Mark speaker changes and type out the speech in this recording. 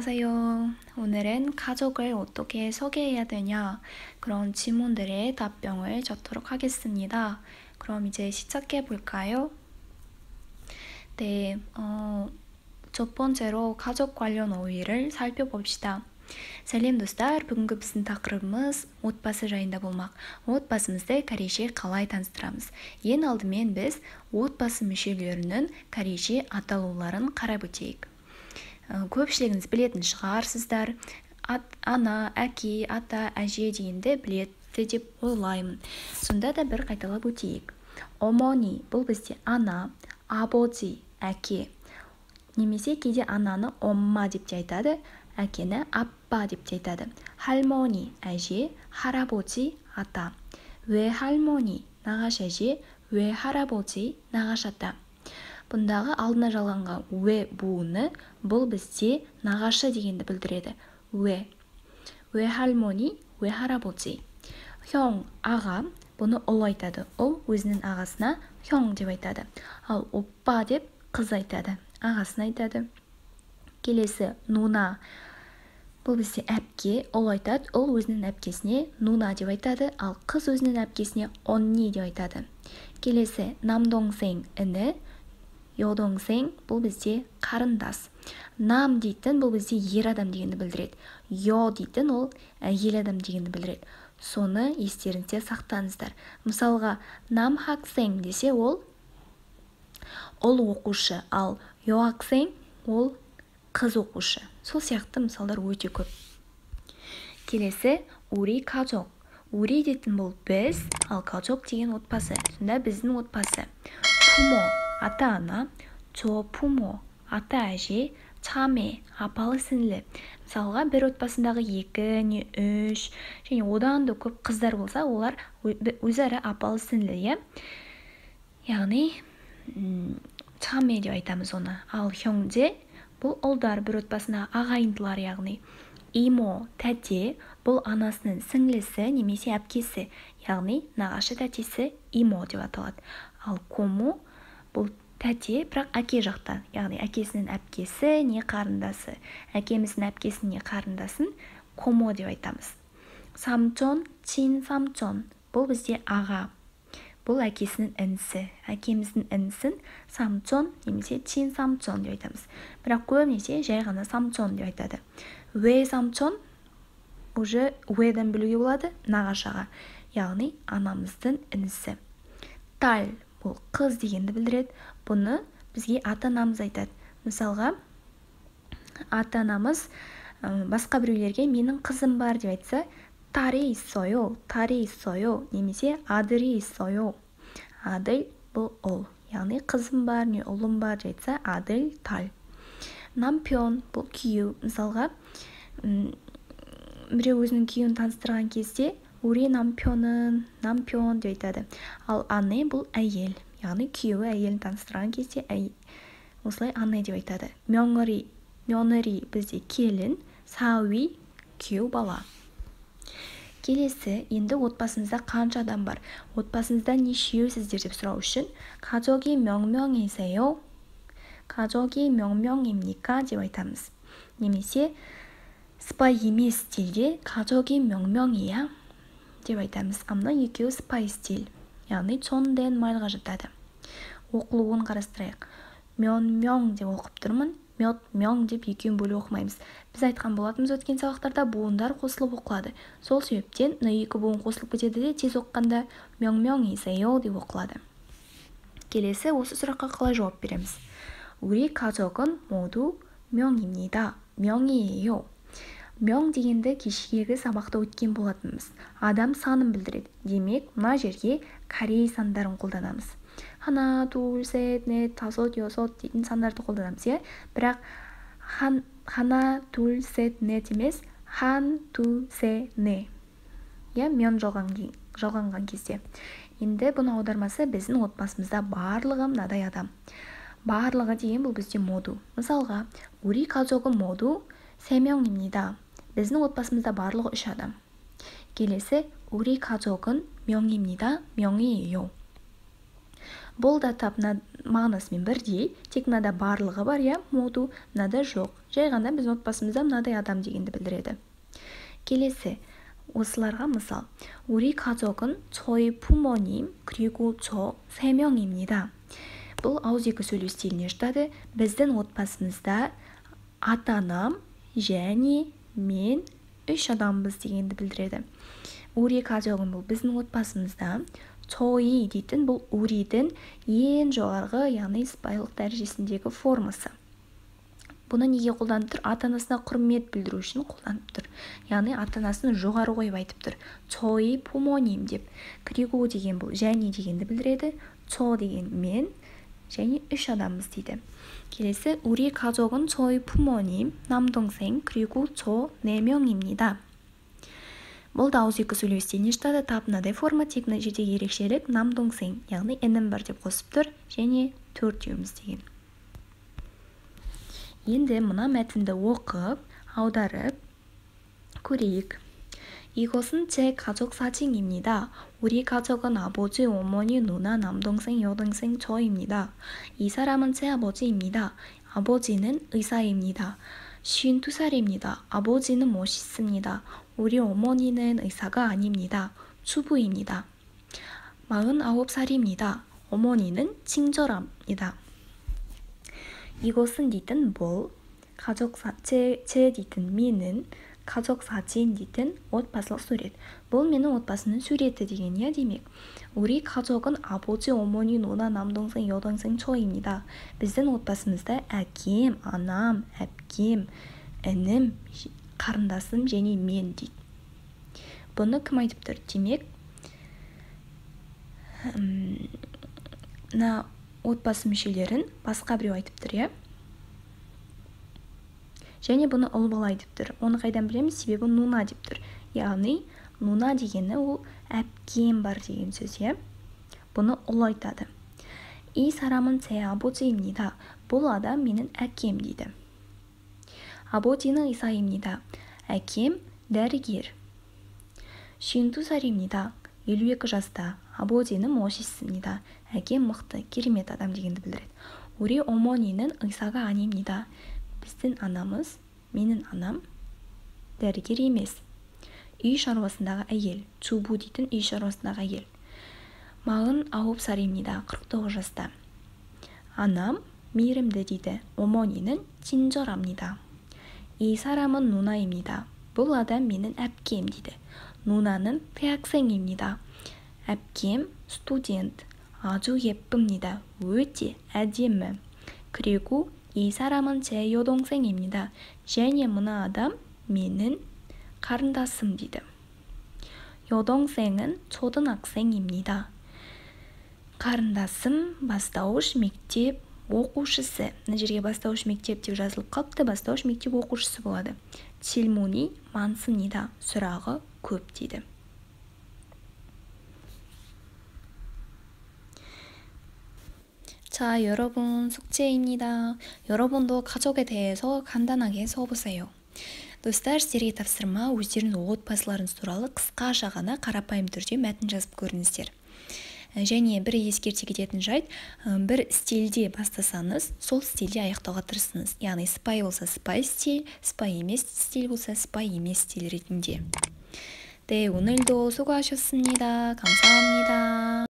Speaker 1: 안녕하세요. 오늘은 가족을 어떻게 소개해야 되냐 그런 질문들의 답변을 적도록 하겠습니다. 그럼 이제 시작해 볼까요? 네, 첫 번째로 가족 관련 어휘를 살펴봅시다. сәлем достар, бүгінгі біздің тақырыбымыз отбасы жайында болмақ. Отбасымызды корейше қалай таныстырамыз? Ең алдымен біз отбасы мүшелерінің корейше аталуларын қарап өтейік. Көпшілігіңіз білетін шығарсыздар. Ана, әке, ата, әже дегенді біледі деп ойлаймын. Сонда да бір қайталап өтейік. 어머니 бұл бізде ана, 아버지 әке. Немесе кейде ананы 엄마 деп те айтады, әкені аппа деп те айтады. 할머니 әже, 할아버지 ата. 외할머니 нағашы әже, 외할아버지 нағашы ата. Бұндағы алдына жалғанған 왜 буыны бұл бізде нағашы дегенді білдіреді. 외할머니, 외할아버지. 형, аға, бұны ұл айтады. Ол өзінің ағасына 형 деп айтады. Ал оппа деп қыз айтады, ағасын айтады. Келесі 누나. Бұл бізде әпке, ұл айтады. Ол өзінің әпкесіне 누나 деп айтады. Ал қыз өзінің әпкесіне 언니 деп айтады. Келесі 남동생, іні. 여동생, бұл бізде қарындас. нам дейтін бұл бізде ер адам дегенді білдіреді. 여 дейтін ол әйел адам дегенді білдіреді. Соны естеріңізде сақтаңыздар. Мысалға, 남학생 десе ол оқушы, ал 여학생 ол қыз оқушы. Сол сияқты мысалдар өте көп. Келесі 우리 가족. 우리 дейтін бұл біз, ал 가족 деген отбасы. Сонда біздің отбасы. 부모 ата-ана, 조부모 ата-әже, 자매 апалы-сіңлі. Мысалға, бір отбасындағы 2 не 3 және одан да көп қыздар болса, олар өзара апалы-сіңлі, яғни 자매 деп айтамыз оны. Ал 형제 бұл ұлдар, бір отбасындағы ағайындылар, яғни 이모, тәте бұл анасының сіңлісі немесе әпкесі, яғни нағашы тәтесі 이모 деп аталады. Ал 고모 бұл тәте, бірақ әке жақтан, яғни әкесінің әпкесі не қарындасы, әкеміздің әпкесінің не қарындасын 고모 деп айтамыз. 삼촌, 친삼촌 бұл бізде аға, бұл әкесінің інісі, әкеміздің інісін 삼촌 немесе 친삼촌 деп айтамыз. Бірақ көбінесе жай ғана 삼촌 деп айтады. 외삼촌 уже 외дан білуге болады, нағашы аға, яғни анамыздың інісі. 딸 бұл қыз дегенді білдіреді. Бұны бізге ата-анамыз айтады. Мысалға, ата-анамыз басқа біреулерге менің қызым бар деп айтса, 딸이 있어요, 딸이 있어요, немесе 아들이 있어요. 아들 бұл ұл, яғни қызым бар, не ұлым бар деп айтса, 아들, 딸. 남편 бұл күйеу. Мысалға, біреу өзінің күйеуін таныстырған кезде, 우리 남편은 남편 деп айтады. Ал 아내 бұл әйел, яғни күйеуі әйелін таныстырған кезде осылай 아내 деп айтады. 며느리 бізде келін, 사위 күйеу бала. Келесі, енді отбасыңызда қанша адам бар? Отбасыңызда нешеусіздер деп сұрау үшін 가족이 몇 명이세요? 가족이 몇 명입니까? деп айтамыз. немесе 스파이 емес стилде 가족이 몇 명이야? деп айтамыз. Амна екеуі 스파이 стиль, яғни 존댓말ға жатады. Оқылуын қарастырайық. 몇 명 деп оқып тұрмын, 몇 명 деп екеуін бөліп оқымаймыз. Біз айтқан болатымыз өткен сабақтарда буындар қосылып оқылады. Сол себептен мына екі буын қосылып кетеді де тез оққанда 몇 명이세요 деп оқылады. Келесі, осы сұраққа қалай жауап береміз? 우리 가족은 모두 명입니다. 명이에요. 명 дегенді кешегі сабақта өткен болатынбыз. Адам санын білдіреді. Демек, мына жерге корей сандарын қолданамыз. 하나, 둘, 셋, 넷, 다섯, 여섯 дейтін сандарды қолданамыз. Бірақ 하나, 둘, 셋, 넷 емес, 한, 두, 세, 네. Мен жалғанған кезде. Енді бұның аудармасы біздің отбасымызда барлығы мынадай адам. барлығы деген бұл бізде 모두. мысалға, 우리 가족은 모두 3명입니다. біздің отбасымызда барлығы 3 адам. келесі, 우리 가족은 명입니다. 명이에요. Бұл да тап мағынасымен бірдей, тек мынада барлығы бар, я, моду, мынада жоқ. Жай ғана біз отбасымызда мынадай адам дегенді білдіреді. келесі, осыларға мысал. 우리 가족은 저희 부모님 그리고 저 3명입니다. бұл ауызекі сөйлеу стиліне жатады. Біздің отбасымызда ата-анам және мен 3 адамбыз дегенді білдіреді. 우리 가족은 бұл біздің отбасымызда, 저희 дейтін бұл 우리дің ең жоғарғы, яғни сыпайылық дәрежесіндегі формасы. Бұны неге қолданып тұр? Ата-анасына құрмет білдіру үшін қолданып тұр. Яғни ата-анасын жоғары қойып айтып тұр. 저희 부모님 деп. 그리고 деген бұл және дегенді білдіреді. 저 деген мен және 3 адамбыз дейді. келесі, 우리 가족은 저희 부모님, 남동생, 그리고 저 4명입니다. бұл да ауызекі сөйлеу стиліне жатады. Тап мынадай форма, тек мына жердегі ерекшелік намдоңсең, яғни інім бар деп қосып тұр, және 4-еуміз деген. енді мына мәтінді оқып, аударып көрейік. 이것은 제 가족 사진입니다. 우리 가족은 아버지, 어머니, 누나, 남동생, 여동생, 저입니다. 이 사람은 제 아버지입니다. 아버지는 의사입니다. 52살입니다. 아버지는 멋있습니다. 우리 어머니는 의사가 아닙니다. 주부입니다. 49살입니다. 어머니는 친절합니다. 이것은 니든 뭘, 제 니든 미는 가족 사진 니든 отбасылық сурет. бұл менің отбасының суреті деген я демек. 우리 가족은 아버지, 어머니, 누나, 남동생, 여동생, 저입니다. біздің отбасымызда әкем, анам, әпкем, інім, қарындасым және мен дейді. бұны кім айтып тұр? демек, мына отбасы мүшелерін басқа біреу айтып тұр, я? және бұны ұл бала айтып тұр. Оны қайдан білеміз? Себебі нуна деп тұр. Яғни нуна дегені ол әпкем бар деген сөз, я? бұны ұл айтады. 이 사람은 제 아버지입니다. бұл адам менің әкем дейді. 아버지는 의사입니다. әкем дәрігер. 52살입니다. 52 жаста. 아버지는 멋있습니다. әкем мықты, керемет адам дегенді білдіреді. 우리 어머니는 의사가 아닙니다. біздің анамыз, менің анам дәрігер емес. үй шаруасындағы әйел. 주부 дейтін үй шаруасындағы әйел. 49살입니다. 49 жаста. анам мейірімді дейді. 어머니는 친절합니다. 이 사람은 누나입니다. бұл адам менің әпкем дейді. 누나는 폐학생입니다. әпкем студент. 아주 예쁩니다. өте әдемі. 그리고 이 사람은 제 여동생입니다. және мына адам менің қарындасым дейді. 여동생은 초등학생입니다. қарындасым бастауыш мектеп оқушысы. мына жерге бастауыш мектеп деп жазылып қалыпты. бастауыш мектеп оқушысы болады. 질문이 많습니다. сұрағы көп дейді. 자, 여러분 숙제입니다. 여러분도 가족에 대해서 간단하게 써보세요. достар, сіздерге тапсырма, өздерінің отбасыларыңыз туралы қысқаша ғана қарапайым түрде мәтін жазып көріңіздер. және бір ескерте кететін жайт, бір стильде бастасаңыз, сол стильде аяқтауға тырысыңыз. яғни сыпайы болса сыпайы стиль, сыпайы емес стиль болса сыпайы емес стиль ретінде. 네, 오늘도 수고하셨습니다. 감사합니다.